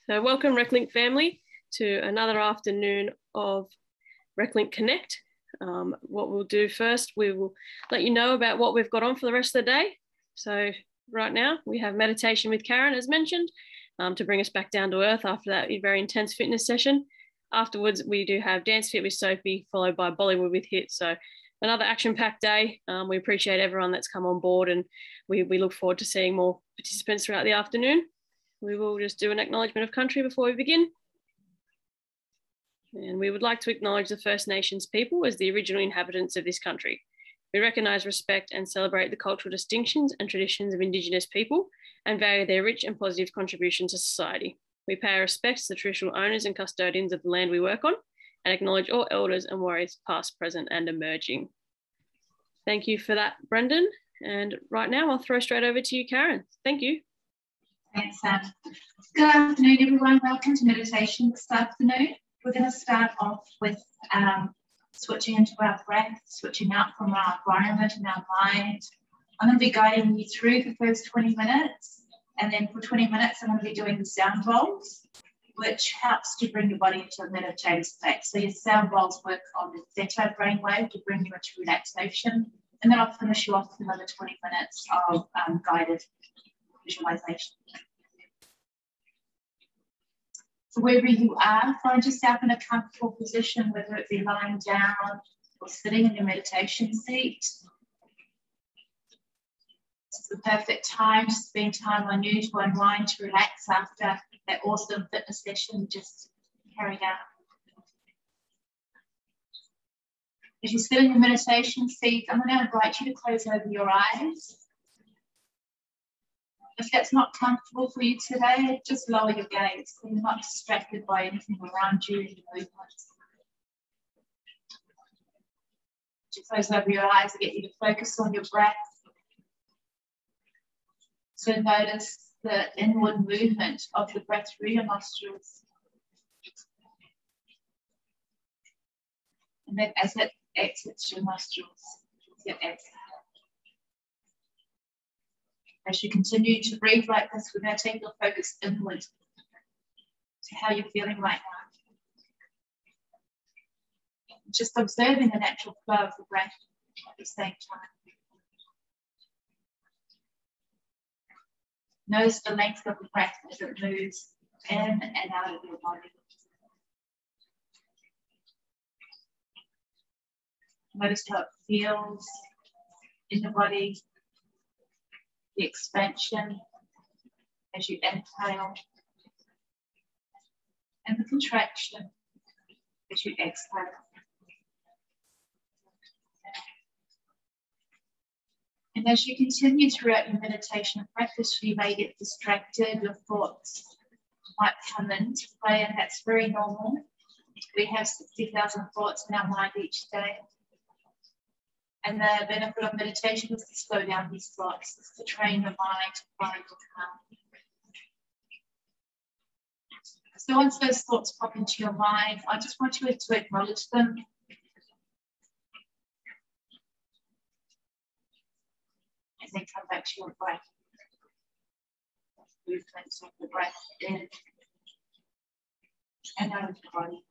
So welcome RecLink family to another afternoon of RecLink Connect. What we'll do first, we will let you know about what we've got on for the rest of the day. So right now we have meditation with Karen, as mentioned, to bring us back down to earth after that very intense fitness session. Afterwards, we do have Dance Fit with Sophie, followed by Bollywood with Hit. So another action-packed day. We appreciate everyone that's come on board, and we look forward to seeing more participants throughout the afternoon. We will just do an acknowledgement of country before we begin. And we would like to acknowledge the First Nations people as the original inhabitants of this country. We recognise, respect and celebrate the cultural distinctions and traditions of Indigenous people and value their rich and positive contribution to society. We pay our respects to the traditional owners and custodians of the land we work on and acknowledge all elders and warriors past, present and emerging. Thank you for that, Brendan. And right now I'll throw straight over to you, Karen. Thank you. Thanks, Sam. Good afternoon, everyone. Welcome to meditation this afternoon. We're going to start off with switching into our breath, switching out from our environment and our mind. I'm going to be guiding you through the first 20 minutes. And then for 20 minutes, I'm going to be doing the sound bowls, which helps to bring your body into a meditative state. So your sound bowls work on the theta brainwave to bring you into relaxation. And then I'll finish you off with another 20 minutes of guided visualization. So wherever you are, find yourself in a comfortable position, whether it be lying down or sitting in your meditation seat. It's the perfect time to spend time on you to unwind, to relax after that awesome fitness session just carried out. As you sit in your meditation seat, I'm going to invite you to close over your eyes. If that's not comfortable for you today, just lower your gaze so you're not distracted by anything around you and your movements. To close over your eyes to get you to focus on your breath. So notice the inward movement of the breath through your nostrils. And then as it exits your nostrils, you exhale. As you continue to breathe like this, we're going to take your focus inward to how you're feeling right now. Just observing the natural flow of the breath at the same time. Notice the length of the breath as it moves in and out of your body. Notice how it feels in the body. The expansion as you inhale and the contraction as you exhale. And as you continue throughout your meditation practice, you may get distracted, your thoughts might come into play, and that's very normal. We have 60,000 thoughts in our mind each day. And the benefit of meditation is to slow down these thoughts, is to train your mind to find calm. So once those thoughts pop into your mind, I just want you to acknowledge them. And then come back to your breath. Movements of the breath in and out of the body.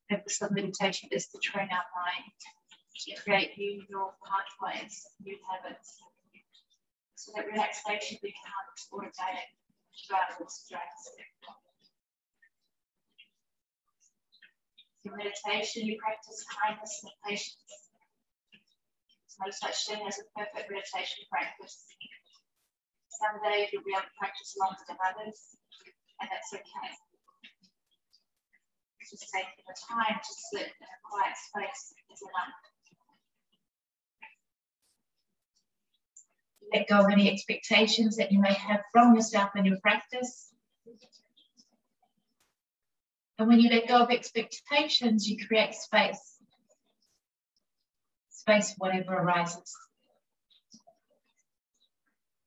The purpose of meditation is to train our mind, to create new neural pathways, new habits, so that relaxation becomes automatic rather than stress. In meditation, you practice kindness and patience. There's no such thing as a perfect meditation practice. Some days you'll be able to practice longer than others, and that's okay. Just taking the time to sit in a quiet space is enough. Let go of any expectations that you may have from yourself in your practice. And when you let go of expectations, you create space. Space for whatever arises.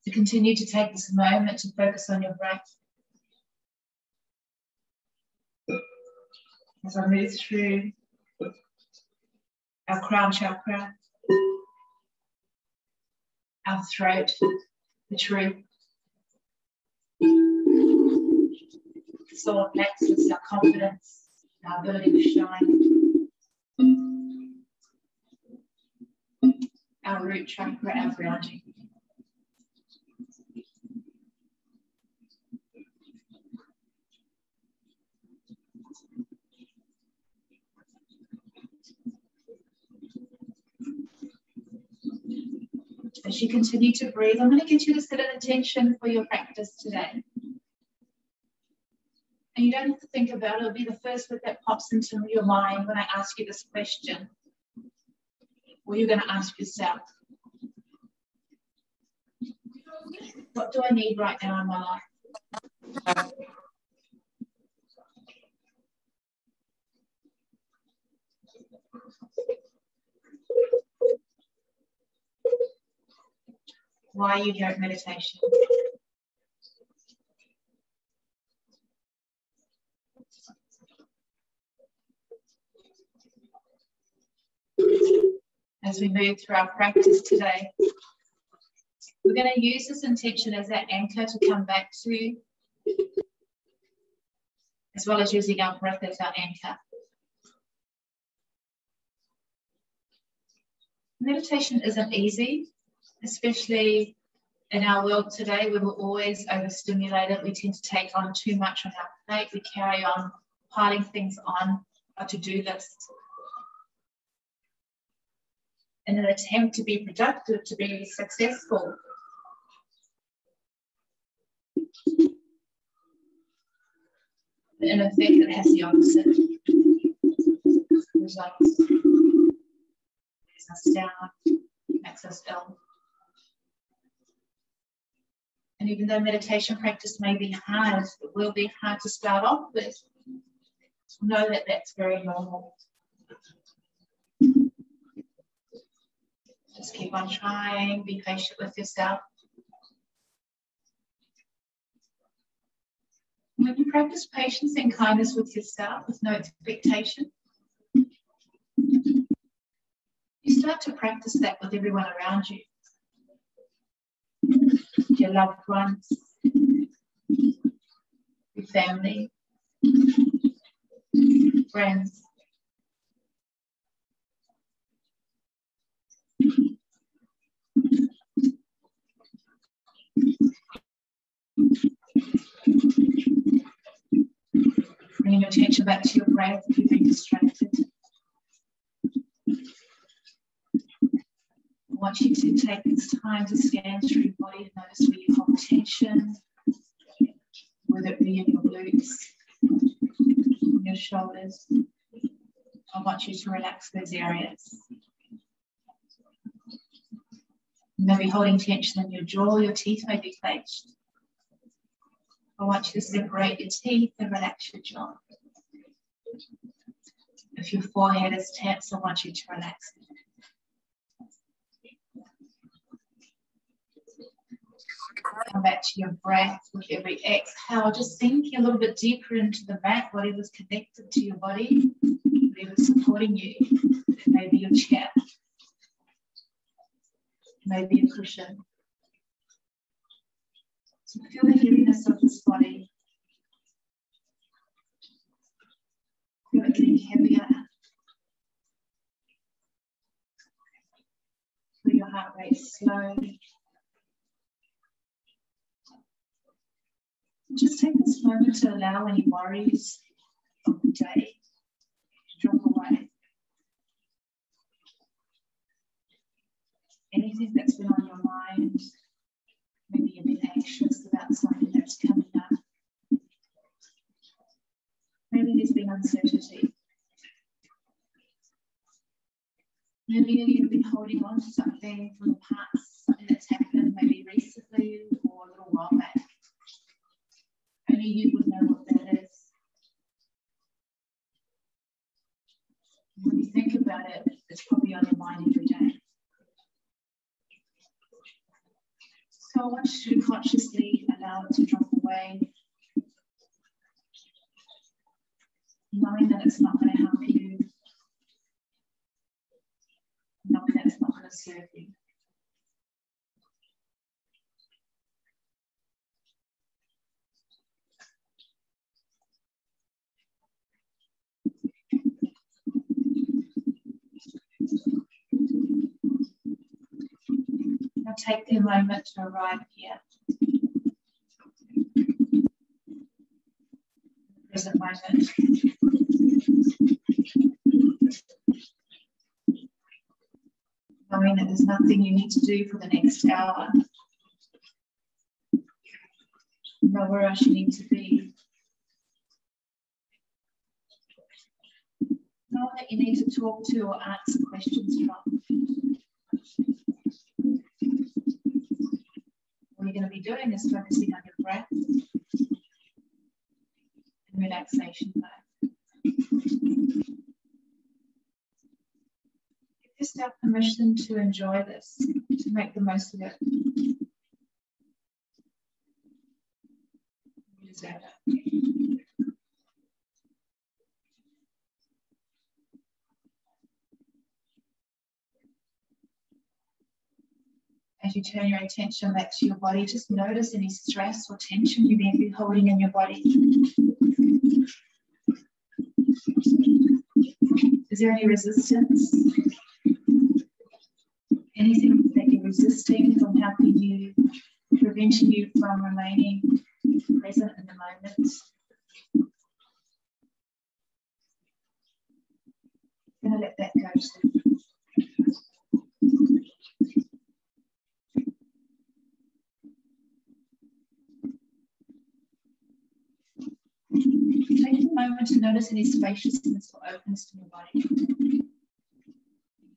So continue to take this moment to focus on your breath. As I move through our crown chakra, our throat, the truth. So it backs us our confidence, our ability to shine. Our root chakra, our grounding. As you continue to breathe, I'm going to get you to set an intention for your practice today. And you don't have to think about it. It'll be the first bit that pops into your mind when I ask you this question. Or you're going to ask yourself, what do I need right now in my life? Why are you here at meditation? As we move through our practice today, we're going to use this intention as that anchor to come back to, as well as using our breath as our anchor. Meditation isn't easy, especially in our world today where we're always overstimulated. We tend to take on too much on our plate. We carry on piling things on our to-do list. In an attempt to be productive, to be successful. But in effect, it has the opposite results. It makes us down, makes us ill. And even though meditation practice may be hard, it will be hard to start off with. Know that that's very normal. Just keep on trying, be patient with yourself. When you practice patience and kindness with yourself with no expectation, you start to practice that with everyone around you. Your loved ones, your family, friends. Bringing your attention back to your breath if you've been distracted. I want you to take this time to scan through your body and notice where you hold tension, whether it be in your glutes, in your shoulders. I want you to relax those areas. You may be holding tension in your jaw, your teeth may be clenched. I want you to separate your teeth and relax your jaw. If your forehead is tense, I want you to relax it. Come back to your breath with every exhale, just sinking a little bit deeper into the mat, whatever's connected to your body, whatever's supporting you. It may be your chair, it may be a cushion. So feel the heaviness of this body. Feel it getting heavier. Feel your heart rate slow. Just take this moment to allow any worries of the day to drop away. Anything that's been on your mind, maybe you've been anxious about something that's coming up. Maybe there's been uncertainty. Maybe you've been holding on to something from the past, something that's happened maybe recently or a little while back. Only you would know what that is. When you think about it, it's probably on your mind every day. So I want you to consciously allow it to drop away, knowing that it's not going to help you, knowing that it's not going to serve you. Now take the moment to arrive here. Present moment. Knowing that there's nothing you need to do for the next hour. Nowhere else you need to be. Know that you need to talk to or answer questions from. What you're going to be doing is focusing on your breath and relaxation mode. Give yourself permission to enjoy this, to make the most of it. You deserve it. As you turn your attention back to your body, just notice any stress or tension you may be holding in your body. Is there any resistance? Anything that you're resisting from helping you, preventing you from remaining present in the moment? I'm going to let that go too. Take a moment to notice any spaciousness or openness in your body.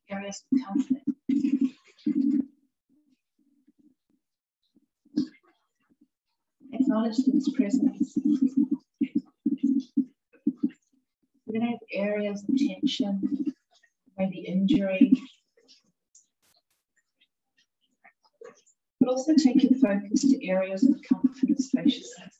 Areas of comfort. Acknowledge its presence. We're going to have areas of tension, maybe injury. But also take your focus to areas of comfort and spaciousness.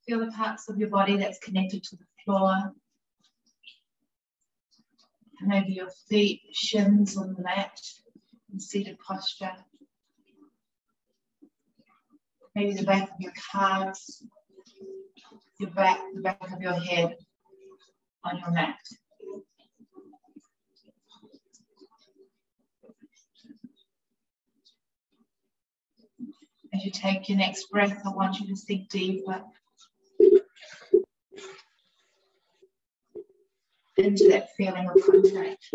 Feel the parts of your body that's connected to the floor. Maybe your feet, shins on the mat in seated posture. Maybe the back of your calves, your back, the back of your head on your mat. As you take your next breath, I want you to sink deeper into that feeling of contact.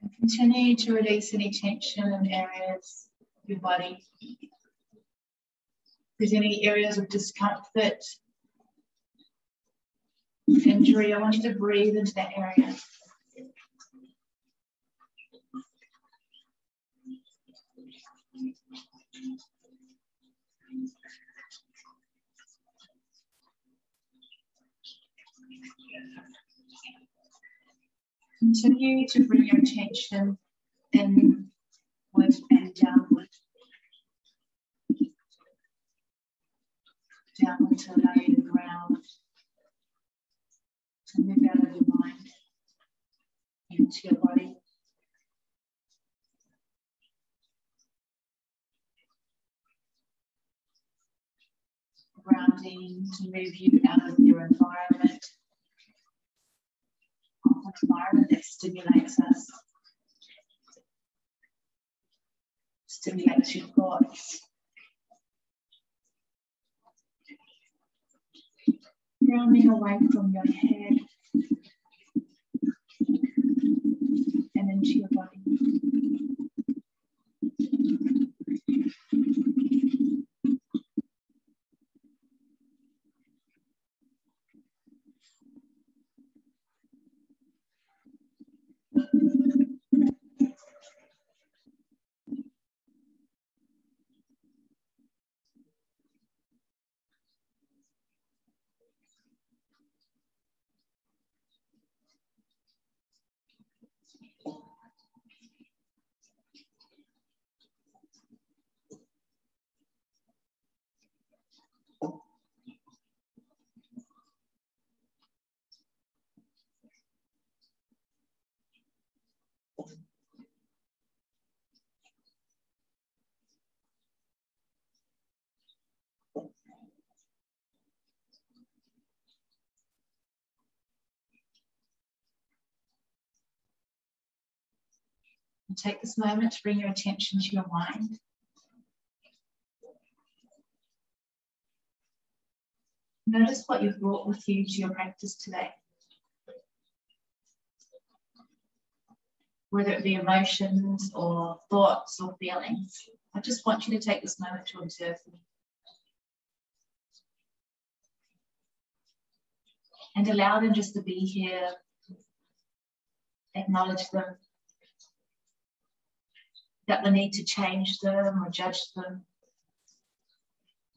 And continue to release any tension in areas of your body. If there's any areas of discomfort, injury, I want you to breathe into that area. Continue to bring your attention inward and downward. Downward to allow you to ground, to move out of your mind into your body. Grounding to move you out of your environment. An environment that stimulates us, stimulates your thoughts. Grounding away from your head and into your body. And take this moment to bring your attention to your mind. Notice what you've brought with you to your practice today. Whether it be emotions or thoughts or feelings. I just want you to take this moment to observe them. And allow them just to be here. Acknowledge them. Without the need to change them or judge them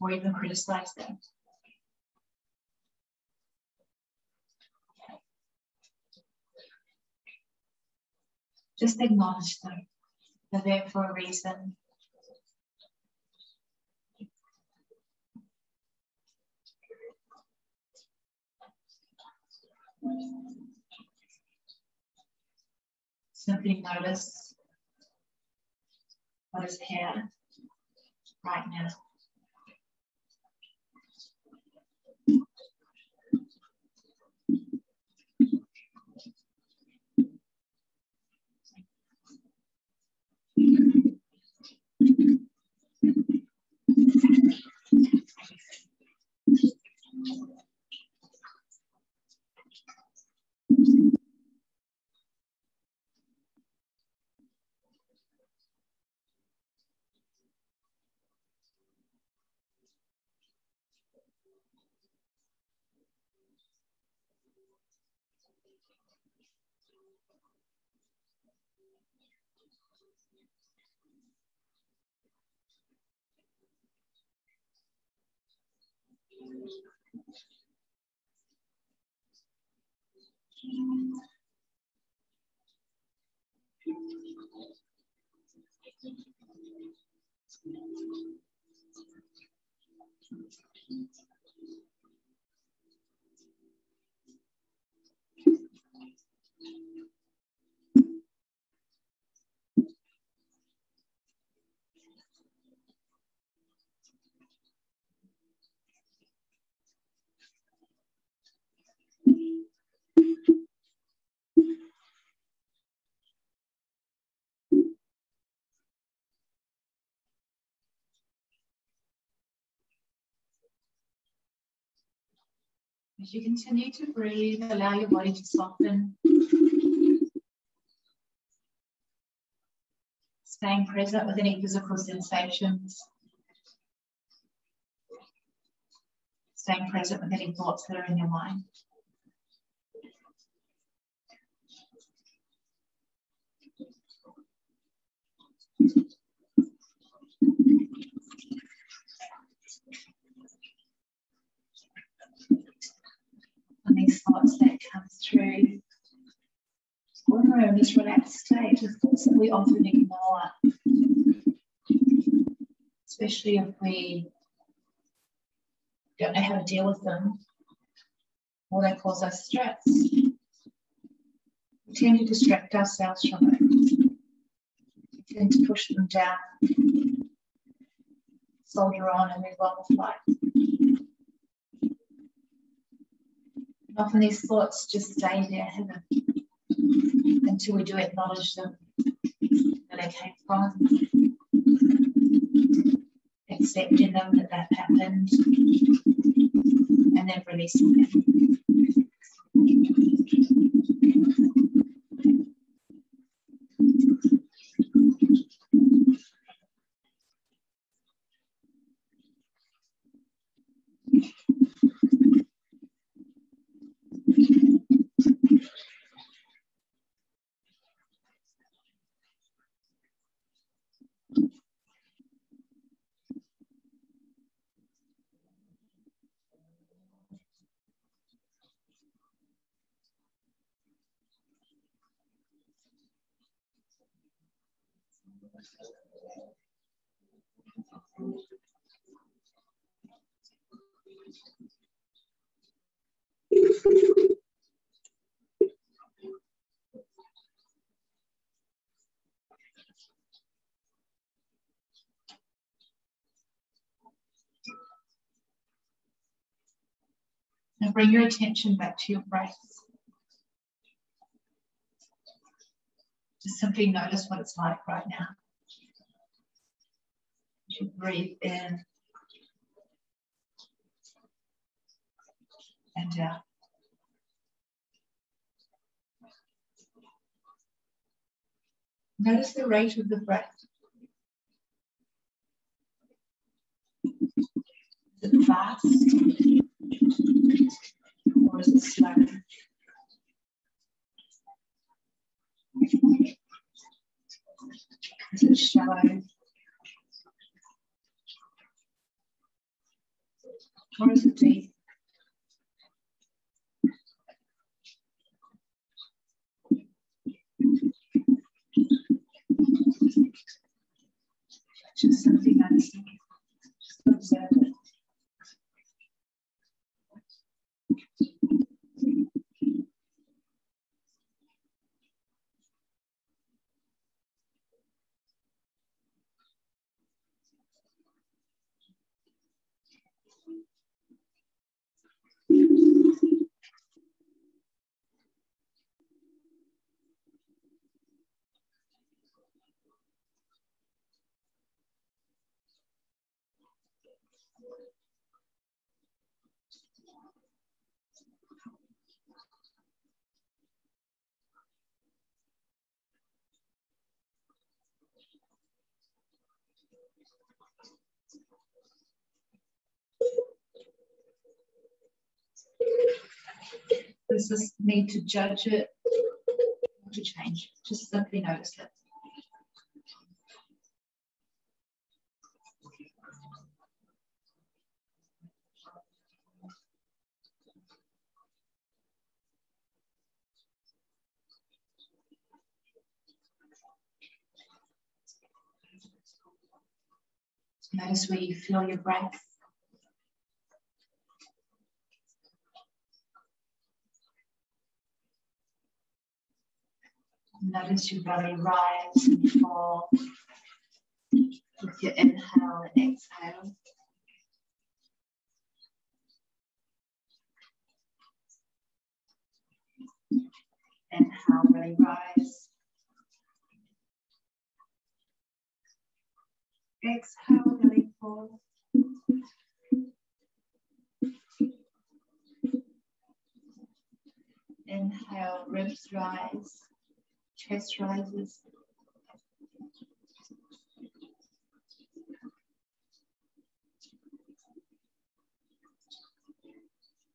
or even criticize them. Just acknowledge them. They're there for a reason. Simply notice what is here right now. As you continue to breathe, allow your body to soften. Staying present with any physical sensations. Staying present with any thoughts that are in your mind. And these thoughts that come through, when we're in this relaxed state, the thoughts that we often ignore, especially if we don't know how to deal with them, or they cause us stress. We tend to distract ourselves from it. We tend to push them down, soldier on and move on with life. And often these thoughts just stay there hidden until we do acknowledge them, where they came from, accepting them that happened, and then releasing them. And bring your attention back to your breath. Just simply notice what it's like right now. You breathe in and out. Notice the rate of the breath. Is it fast or is it slow? Is it shallow? Or is it deep? Just simply noticing. Just observe it. Does this need to judge it or to change? Just simply notice it. Notice where you feel your breath. Notice your belly rise and fall with your inhale and exhale. Inhale, belly rise. Exhale, belly fall. Inhale, ribs rise, chest rises.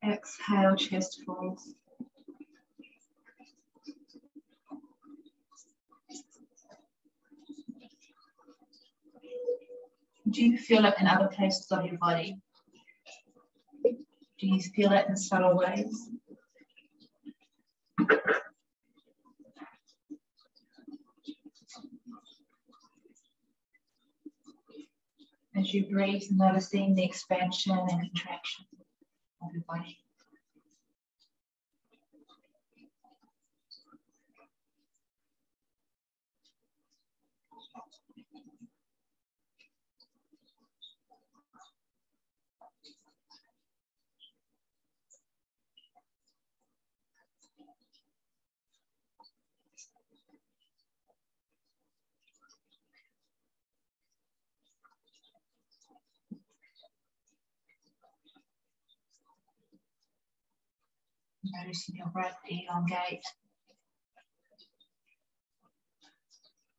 Exhale, chest falls. Do you feel it in other places of your body? Do you feel it in subtle ways? As you breathe, noticing the expansion and contraction of your body. Noticing your breath elongate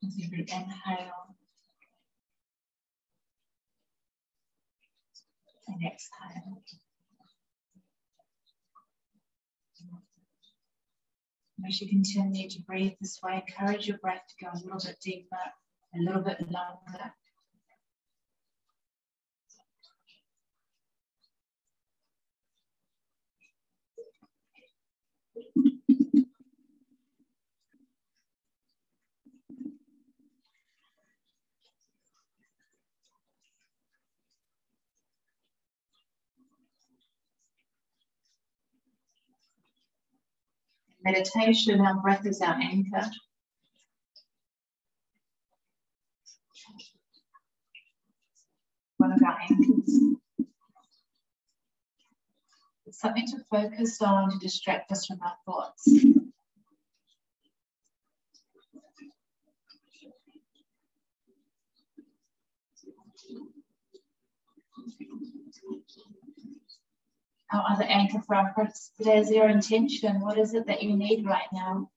with every inhale and exhale. As you continue to breathe this way, encourage your breath to go a little bit deeper, a little bit longer. Meditation, our breath is our anchor. One of our anchors. something to focus on to distract us from our thoughts. Our other anchor for our practice today is your intention. What is it that you need right now?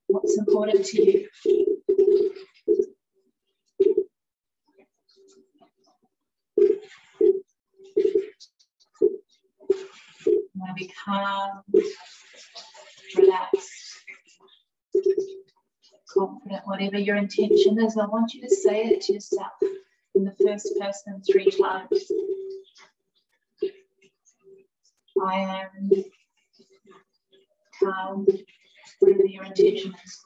What's important to you? You want to be calm, relaxed, confident, whatever your intention is. I want you to say it to yourself in the first person 3 times. I am calm, whatever your intention is.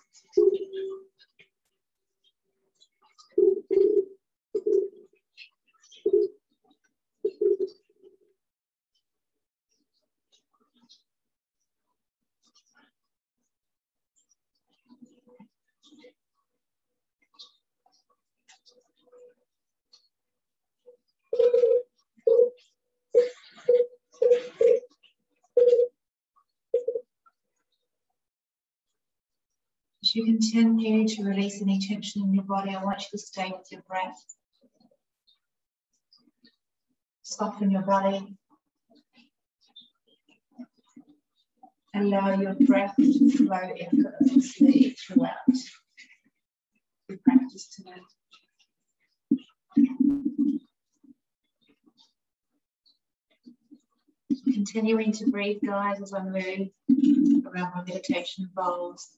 As you continue to release any tension in your body, I want you to stay with your breath. Soften your belly. Allow your breath to flow effortlessly throughout your practice today. Continuing to breathe, guys, as I move around my meditation bowls.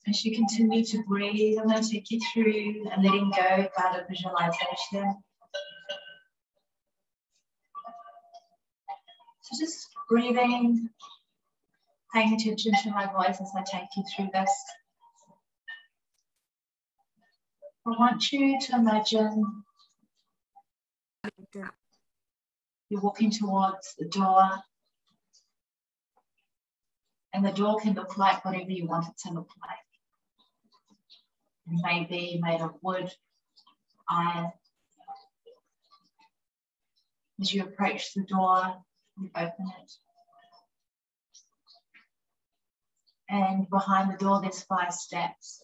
As you continue to breathe, I'm going to take you through a letting go guided visualization. So just breathing, paying attention to my voice as I take you through this. I want you to imagine you're walking towards the door, and the door can look like whatever you want it to look like. It may be made of wood, iron. As you approach the door, you open it. And behind the door, there's 5 steps.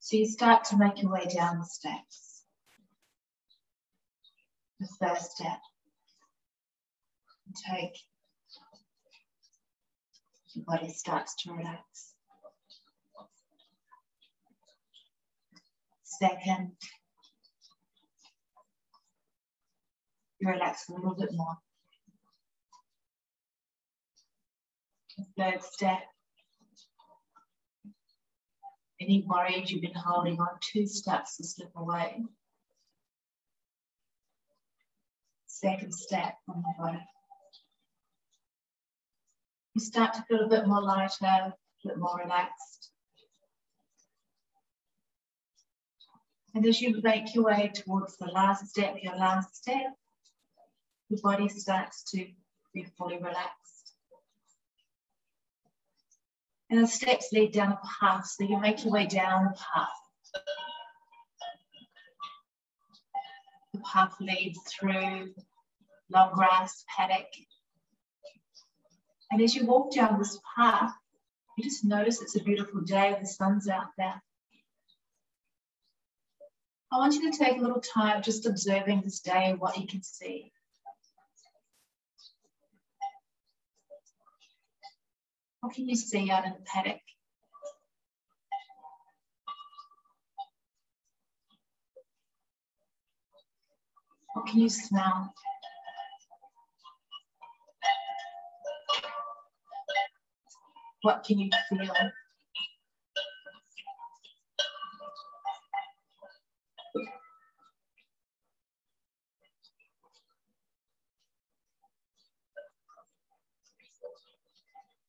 So you start to make your way down the steps. The first step. Take. Your body starts to relax. Second, you relax a little bit more. The third step, any worries you've been holding on to starts to slip away. Second step on the bottom. You start to feel a bit more lighter, a bit more relaxed. And as you make your way towards the last step, your body starts to be fully relaxed. And the steps lead down a path, so you make your way down the path. The path leads through long grass paddock. And as you walk down this path, you just notice it's a beautiful day, the sun's out there. I want you to take a little time just observing this day, what you can see. What can you see out in the paddock? What can you smell? What can you feel?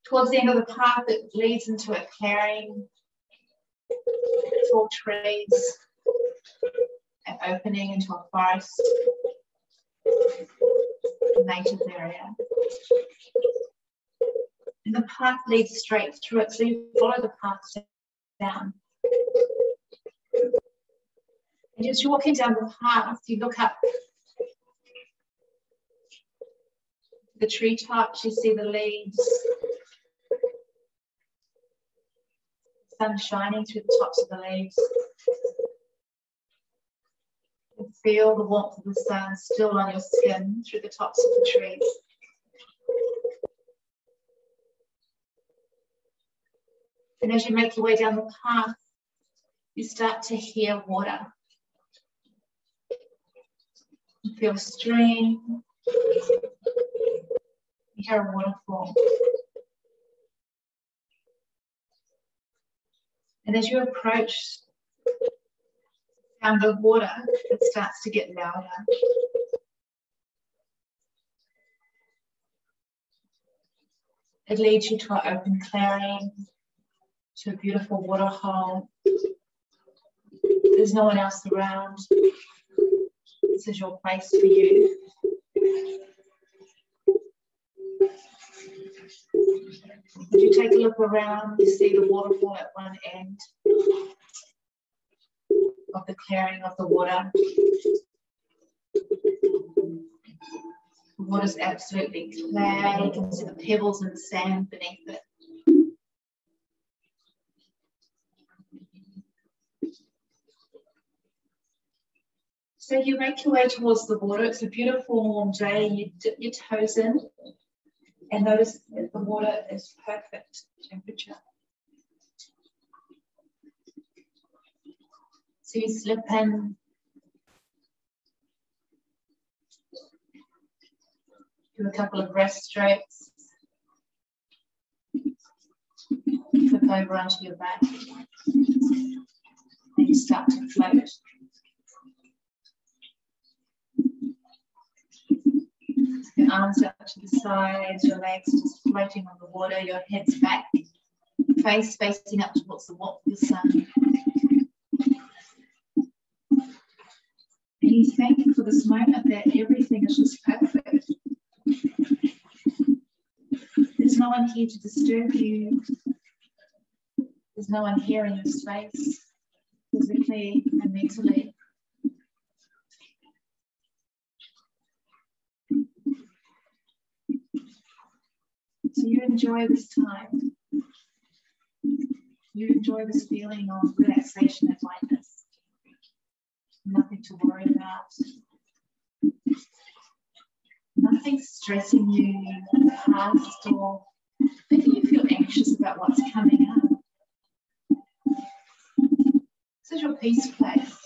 Towards the end of the path, it leads into a clearing. Tall trees, an opening into a forest, a native area. And the path leads straight through it, so you follow the path down. And as you're walking down the path, you look up the treetops, you see the leaves, sun shining through the tops of the leaves. You feel the warmth of the sun still on your skin through the tops of the trees. And as you make your way down the path, you start to hear water. You feel a stream. You hear a waterfall. And as you approach the sound of water, it starts to get louder. It leads you to an open clearing, to a beautiful waterhole. There's no one else around. This is your place for you. As you take a look around, you see the waterfall at one end of the clearing of the water. The water's absolutely clear. You can see the pebbles and sand beneath it. So you make your way towards the water. It's a beautiful warm day. You dip your toes in and notice that the water is perfect temperature. So you slip in. Do a couple of breaststrokes. Flip over onto your back. And you start to float. Your arms up to the sides, your legs just floating on the water, your head's back, face facing up towards the sun. And you thank for this moment that everything is just perfect. There's no one here to disturb you. There's no one here in your space, physically and mentally. So you enjoy this time. You enjoy this feeling of relaxation and lightness. Nothing to worry about. Nothing stressing you in the past or making you feel anxious about what's coming up. This is your peace place.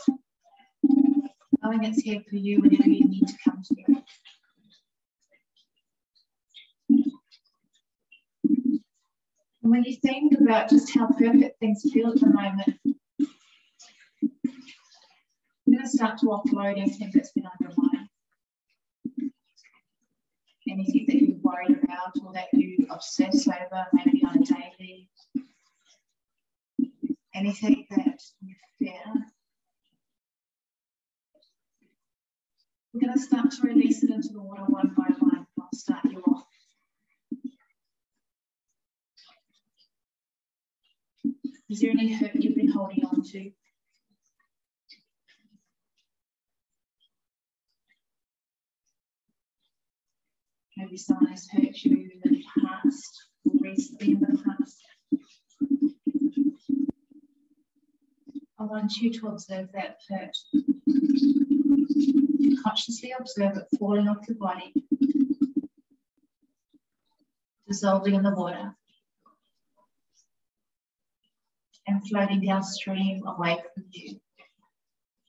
Knowing it's here for you whenever you need to come to it. And when you think about just how perfect things feel at the moment, you're going to start to offload anything that's been on your mind. Anything that you're worried about or that you obsess over, maybe on a daily. Anything that you fear. We're going to start to release it into the water one by one. I'll start you off. Is there any hurt you've been holding on to? Maybe someone has hurt you in the past or recently in the past. I want you to observe that hurt. Consciously observe it falling off your body, dissolving in the water, and floating downstream away from you.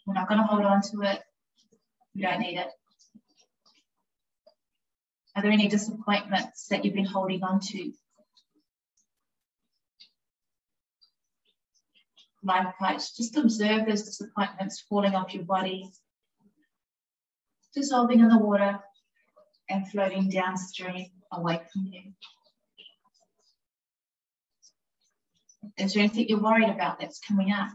We're not going to hold on to it. You don't need it. Are there any disappointments that you've been holding on to? Likewise, just observe those disappointments falling off your body, dissolving in the water, and floating downstream away from you. Is there anything you're worried about that's coming up?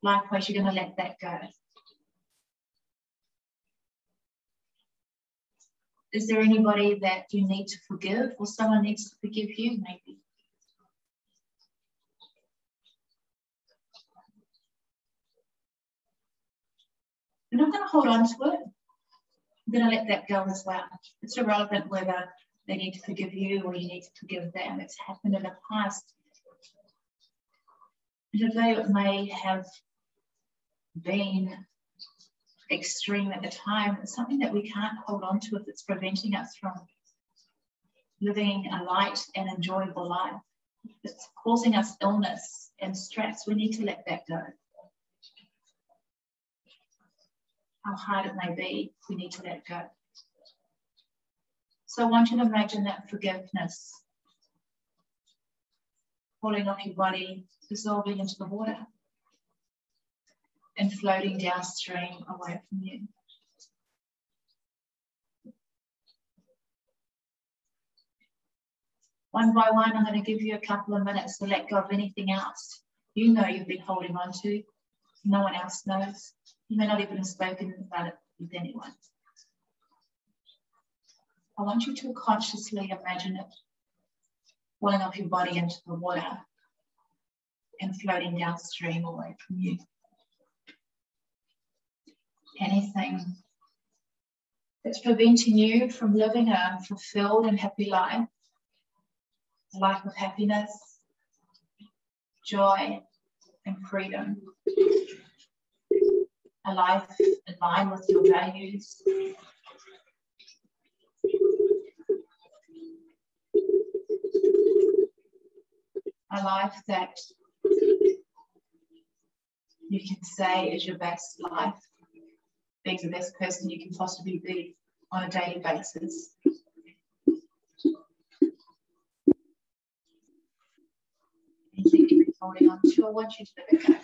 Likewise, you're going to let that go. Is there anybody that you need to forgive or someone needs to forgive you, maybe? You're not going to hold on to it. You're going to let that go as well. It's irrelevant whether they need to forgive you or you need to forgive them. It's happened in the past. And although it may have been extreme at the time, it's something that we can't hold on to if it's preventing us from living a light and enjoyable life. If it's causing us illness and stress, we need to let that go. How hard it may be, we need to let go. So I want you to imagine that forgiveness falling off your body, dissolving into the water, and floating downstream away from you. One by one, I'm going to give you a couple of minutes to let go of anything else you know you've been holding on to. No one else knows. You may not even have spoken about it with anyone. I want you to consciously imagine it falling off your body into the water and floating downstream away from you. Anything that's preventing you from living a fulfilled and happy life, a life of happiness, joy, and freedom. a life in line with your values. A life that you can say is your best life, being the best person you can possibly be on a daily basis. Anything you've been holding on to, I want you to let it go.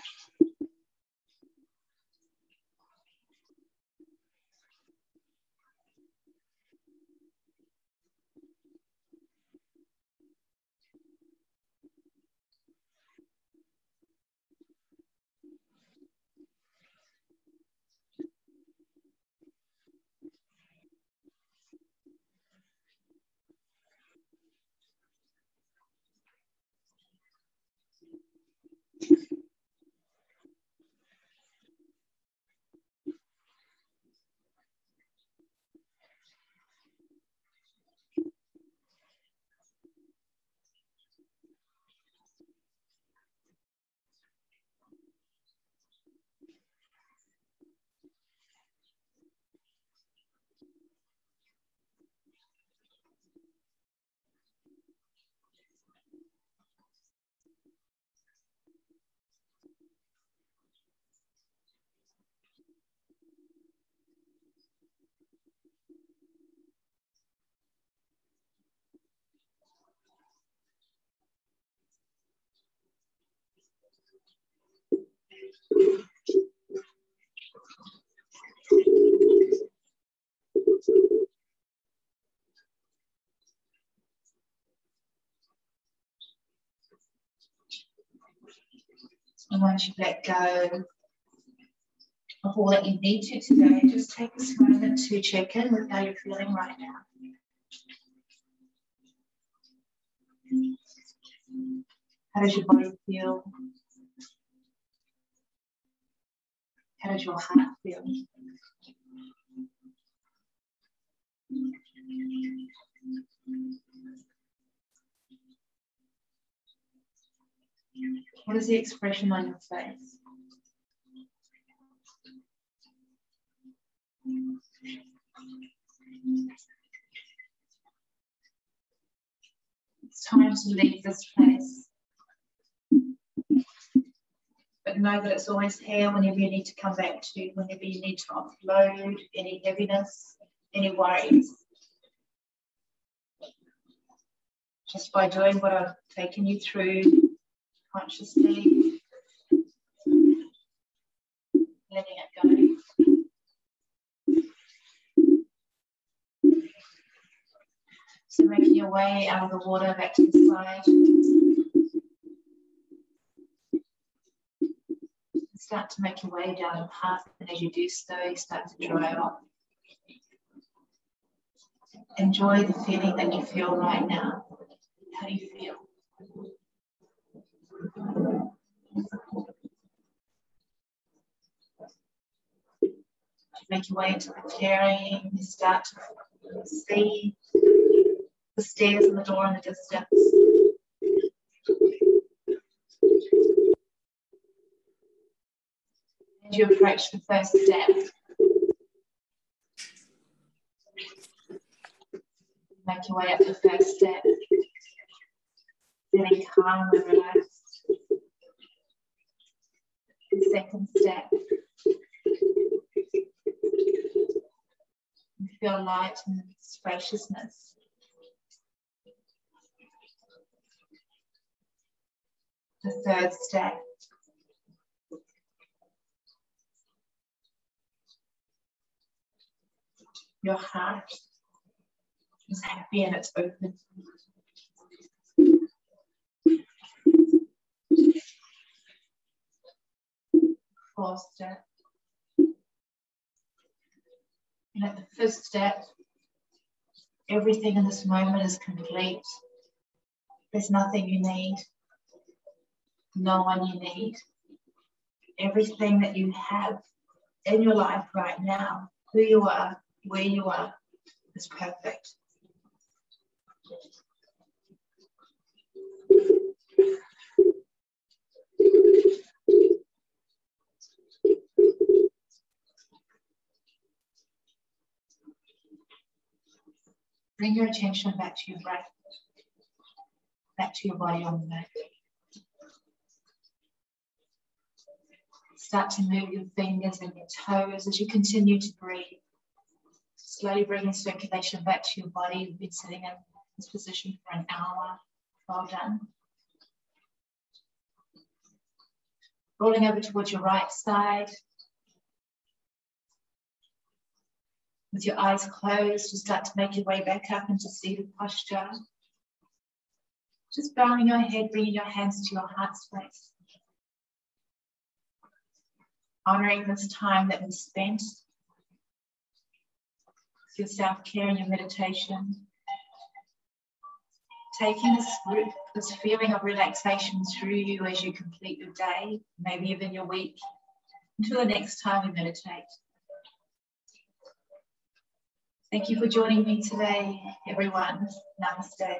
And once you let go of all that you need to today, just take this moment to check in with how you're feeling right now. How does your body feel? How does your heart feel? What is the expression on your face? It's time to leave this place. But know that it's always here whenever you need to come back to, whenever you need to offload any heaviness, any worries. Just by doing what I've taken you through consciously, letting it go. So making your way out of the water back to the side. Start to make your way down the path, and as you do so, you start to dry off. Enjoy the feeling that you feel right now. How do you feel? Make your way into the clearing, you start to see the stairs and the door in the distance. And you approach the first step. Make your way up the first step. Feeling calm and relaxed. The second step. You feel light and spaciousness. The third step. Your heart is happy and it's open. Fourth step. And at the fifth step, everything in this moment is complete. There's nothing you need. No one you need. Everything that you have in your life right now, who you are, where you are, is perfect. Bring your attention back to your breath, back to your body on the mat. Start to move your fingers and your toes as you continue to breathe. Slowly bringing circulation back to your body. You've been sitting in this position for an hour. Well done. Rolling over towards your right side. With your eyes closed, you start to make your way back up into seated posture. Just bowing your head, bringing your hands to your heart space. Honoring this time that was spent with your self-care and your meditation. Taking this feeling of relaxation through you as you complete your day, maybe even your week, until the next time we meditate. Thank you for joining me today, everyone. Namaste.